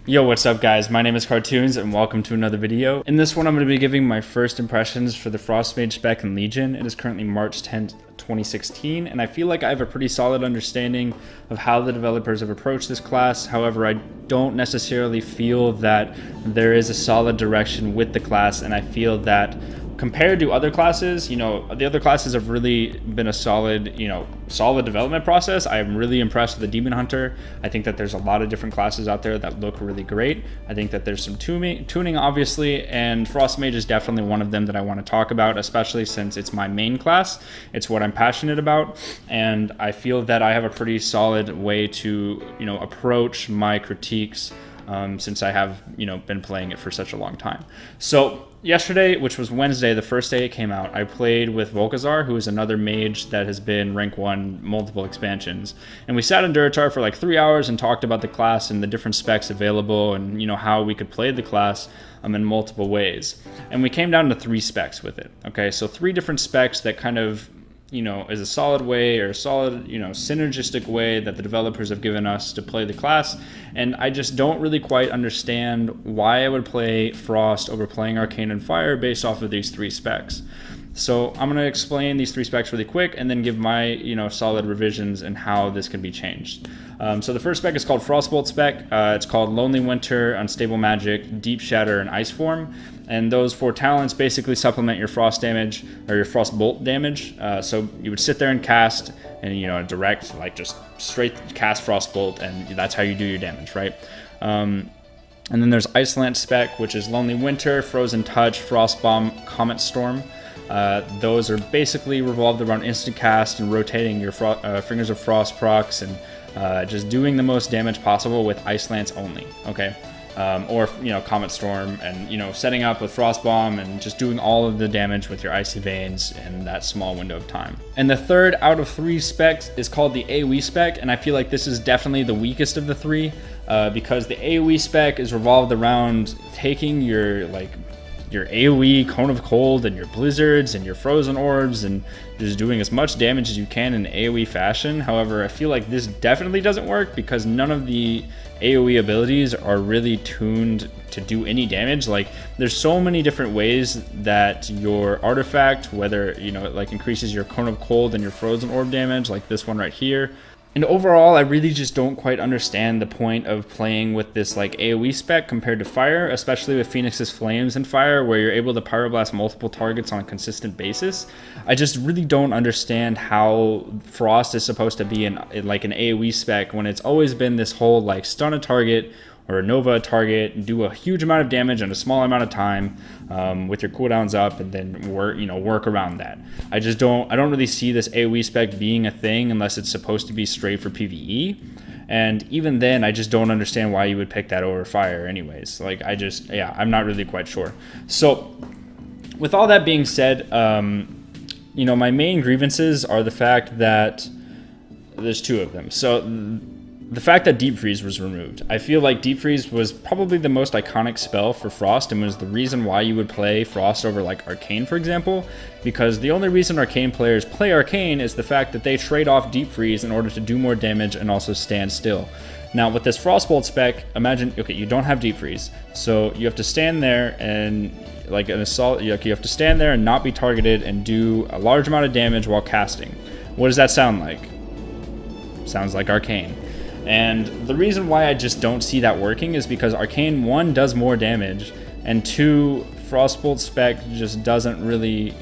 Yo, what's up guys? My name is Cartoons and welcome to another video. In this one, I'm going to be giving my first impressions for the Frost Mage spec in Legion. It is currently March 10th, 2016, and I feel like I have a pretty solid understanding of how the developers have approached this class. However, I don't necessarily feel that there is a solid direction with the class, and I feel that compared to other classes, the other classes have really been a solid development process. I'm really impressed with the Demon Hunter. I think that there's a lot of different classes out there that look really great. I think that there's some tuning obviously, and Frost Mage is definitely one of them that I want to talk about, especially since it's my main class. It's what I'm passionate about, and I feel that I have a pretty solid way to, approach my critiques since I have, been playing it for such a long time. So yesterday, which was Wednesday, the first day it came out, I played with Volkazar, who is another mage that has been rank 1 multiple expansions. And we sat in Duratar for like 3 hours and talked about the class and the different specs available and, how we could play the class in multiple ways. And we came down to 3 specs with it. Okay, so 3 different specs that kind of, is a solid way or a solid, synergistic way that the developers have given us to play the class. And I just don't really quite understand why I would play Frost over playing Arcane and Fire based off of these 3 specs. So I'm going to explain these 3 specs really quick and then give my, solid revisions and how this can be changed. So the first spec is called Frostbolt spec. It's called Lonely Winter, Unstable Magic, Deep Shatter, and Ice Form. And those 4 talents basically supplement your frost damage or your frostbolt damage. So you would sit there and cast and, direct, like just straight cast frostbolt, and that's how you do your damage, right? And then there's Iceland spec, which is Lonely Winter, Frozen Touch, Frostbomb, Comet Storm. Those are basically revolved around instant cast and rotating your Fingers of Frost procs and just doing the most damage possible with Ice Lance only, okay? Or Comet Storm and setting up with Frostbomb and just doing all of the damage with your Icy Veins in that small window of time. And the third out of 3 specs is called the AoE spec, and I feel like this is definitely the weakest of the 3 because the AoE spec is revolved around taking your AoE Cone of Cold and your Blizzards and your Frozen Orbs and just doing as much damage as you can in AoE fashion. However, I feel like this definitely doesn't work because none of the AoE abilities are really tuned to do any damage. Like, there's so many different ways that your artifact, whether, it increases your Cone of Cold and your Frozen Orb damage, like this one right here. And overall, I really just don't quite understand the point of playing with this AoE spec compared to Fire, especially with Phoenix's Flames and Fire, where you're able to Pyroblast multiple targets on a consistent basis. I just really don't understand how Frost is supposed to be in an AoE spec when it's always been this whole stun a target or Nova a target, do a huge amount of damage in a small amount of time with your cooldowns up, and then work around that. I don't really see this AoE spec being a thing unless it's supposed to be straight for PvE. And even then, I just don't understand why you would pick that over Fire anyways. I'm not really quite sure. So with all that being said, my main grievances are the fact that there's 2 of them. So the fact that Deep Freeze was removed. I feel like Deep Freeze was probably the most iconic spell for Frost and was the reason why you would play Frost over Arcane, for example, because the only reason Arcane players play Arcane is the fact that they trade off Deep Freeze in order to do more damage and also stand still. Now with this Frostbolt spec, imagine, okay, you don't have Deep Freeze, so you have to stand there and an assault, you have to stand there and not be targeted and do a large amount of damage while casting. What does that sound like? Sounds like Arcane. And the reason why I just don't see that working is because Arcane 1 does more damage, and 2, Frostbolt spec just doesn't really,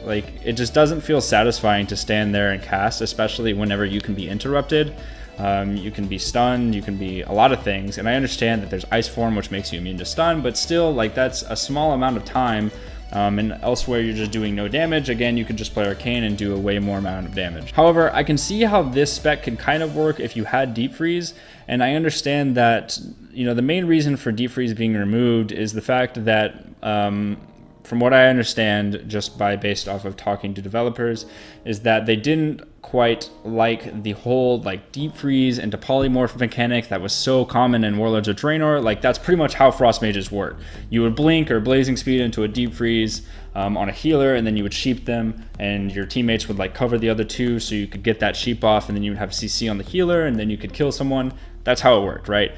it just doesn't feel satisfying to stand there and cast, especially whenever you can be interrupted. You can be stunned, you can be a lot of things, and I understand that there's Ice Form, which makes you immune to stun, but still, that's a small amount of time. And elsewhere you're just doing no damage. Again, you could just play Arcane and do a way more amount of damage. However, I can see how this spec can kind of work if you had Deep Freeze, and I understand that the main reason for Deep Freeze being removed is the fact that from what I understand, just based off of talking to developers, is that they didn't quite like the whole Deep Freeze into polymorph mechanic that was so common in Warlords of Draenor. That's pretty much how Frost Mages work. You would blink or Blazing Speed into a Deep Freeze on a healer, and then you would sheep them, and your teammates would cover the other 2 so you could get that sheep off, and then you would have CC on the healer, and then you could kill someone. That's how it worked, right?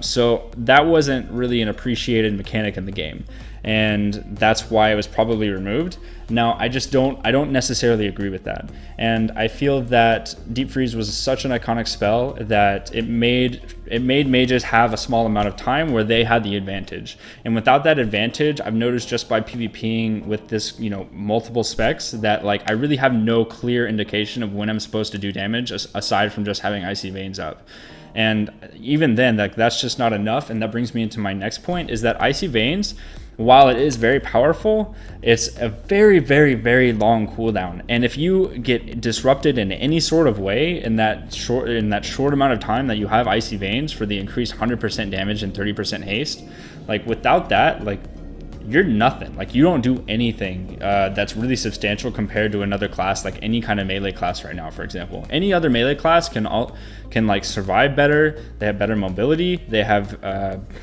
So that wasn't really an appreciated mechanic in the game, and that's why it was probably removed. Now, I don't necessarily agree with that, and I feel that Deep Freeze was such an iconic spell that it made mages have a small amount of time where they had the advantage, and without that advantage, I've noticed just by PvPing with this, multiple specs, that like I really have no clear indication of when I'm supposed to do damage aside from just having Icy Veins up. And even then, like, that's just not enough. And that brings me into my next point, is that Icy Veins, while it is very powerful, it's a very, very, very long cooldown. And if you get disrupted in any sort of way in that short amount of time that you have Icy Veins for the increased 100% damage and 30% haste, like without that, like, you're nothing. Like, you don't do anything that's really substantial compared to another class, like any kind of melee class right now. For example, any other melee class can like survive better. They have better mobility. They have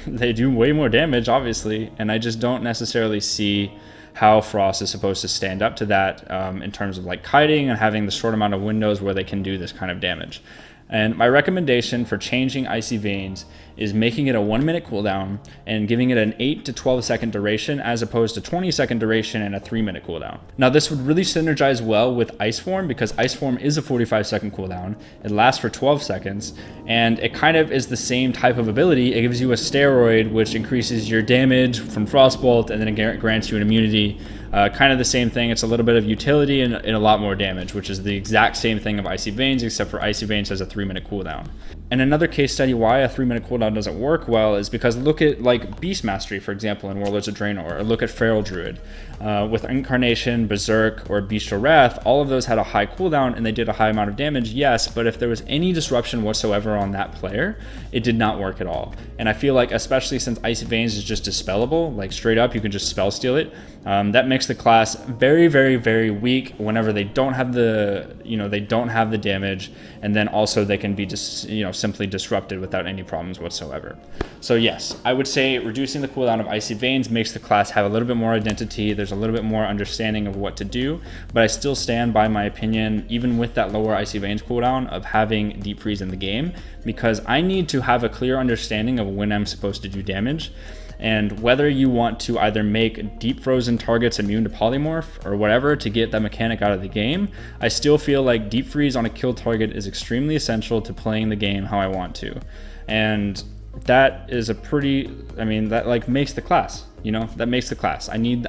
they do way more damage, obviously. And I just don't necessarily see how Frost is supposed to stand up to that in terms of like kiting and having the short amount of windows where they can do this kind of damage. And my recommendation for changing Icy Veins is making it a 1 minute cooldown and giving it an 8 to 12 second duration as opposed to 20 second duration and a 3 minute cooldown. Now, this would really synergize well with Ice Form, because Ice Form is a 45 second cooldown. It lasts for 12 seconds, and it kind of is the same type of ability. It gives you a steroid, which increases your damage from Frostbolt, and then it grants you an immunity. Kind of the same thing. It's a little bit of utility and a lot more damage, which is the exact same thing of Icy Veins, except for Icy Veins has a 3 minute cooldown. And another case study why a 3 minute cooldown doesn't work well is because look at like Beast Mastery, for example, in Warlords of Draenor, or look at Feral Druid. With Incarnation, Berserk, or Bestial Wrath, all of those had a high cooldown and they did a high amount of damage, yes, but if there was any disruption whatsoever on that player, it did not work at all. And I feel like, especially since Icy Veins is just dispellable, like straight up, you can just spell steal it, that makes the class very, very, very weak whenever they don't have the, they don't have the damage, and then also they can be just, simply disrupted without any problems whatsoever. So yes, I would say reducing the cooldown of Icy Veins makes the class have a little bit more identity. There's a little bit more understanding of what to do, but I still stand by my opinion, even with that lower Icy Veins cooldown, of having Deep Freeze in the game, because I need to have a clear understanding of when I'm supposed to do damage. And whether you want to either make deep frozen targets immune to polymorph or whatever to get that mechanic out of the game, I still feel like Deep Freeze on a kill target is extremely essential to playing the game how I want to. And that is a pretty, that like makes the class, that makes the class. I need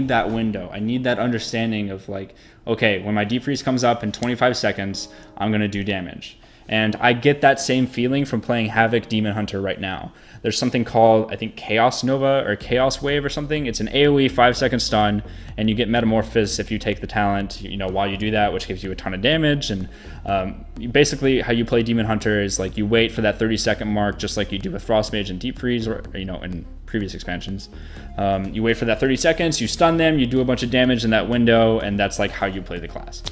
that window. I need that understanding of like, okay, when my Deep Freeze comes up in 25 seconds, I'm going to do damage. And I get that same feeling from playing Havoc Demon Hunter right now. There's something called, I think, Chaos Nova or Chaos Wave or something. It's an AoE 5-second stun, and you get Metamorphosis if you take the talent, while you do that, which gives you a ton of damage. And basically how you play Demon Hunter is like you wait for that 30-second mark, just like you do with Frost Mage and Deep Freeze, or, in previous expansions. You wait for that 30 seconds, you stun them, you do a bunch of damage in that window, and that's like how you play the class.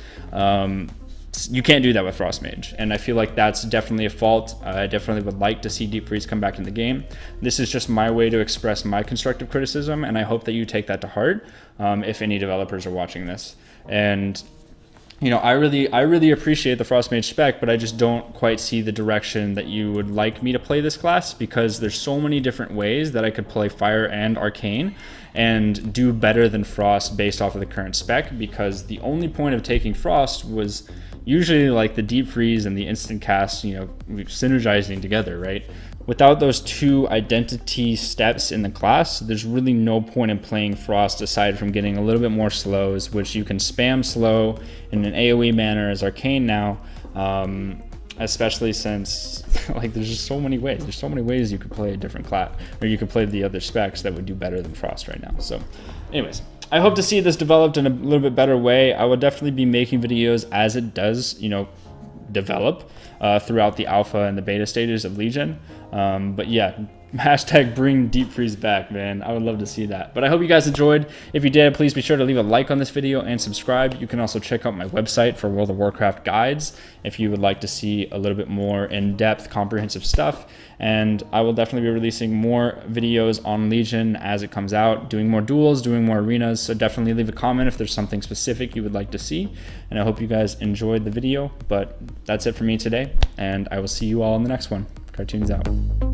You can't do that with Frost Mage, and I feel like that's definitely a fault. I definitely would like to see Deep Freeze come back in the game. This is just my way to express my constructive criticism, and I hope that you take that to heart if any developers are watching this. And I really appreciate the Frost Mage spec, but I just don't quite see the direction that you would like me to play this class, because there's so many different ways that I could play Fire and Arcane and do better than Frost based off of the current spec, because the only point of taking Frost was usually like the Deep Freeze and the instant cast, synergizing together, right? Without those two identity steps in the class, there's really no point in playing Frost aside from getting a little bit more slows, which you can spam slow in an AoE manner as Arcane now, especially since like there's just so many ways. There's so many ways you could play a different class, or you could play the other specs that would do better than Frost right now. So anyways, I hope to see this developed in a little bit better way. I will definitely be making videos as it does, develop throughout the alpha and the beta stages of Legion. But yeah, hashtag bring Deep Freeze back, man. I would love to see that. But I hope you guys enjoyed. If you did, please be sure to leave a like on this video and subscribe. You can also check out my website for World of Warcraft guides if you would like to see a little bit more in-depth, comprehensive stuff. And I will definitely be releasing more videos on Legion as it comes out, doing more duels, doing more arenas. So definitely leave a comment if there's something specific you would like to see. And I hope you guys enjoyed the video. But that's it for me today, and I will see you all in the next one. Cartoons out.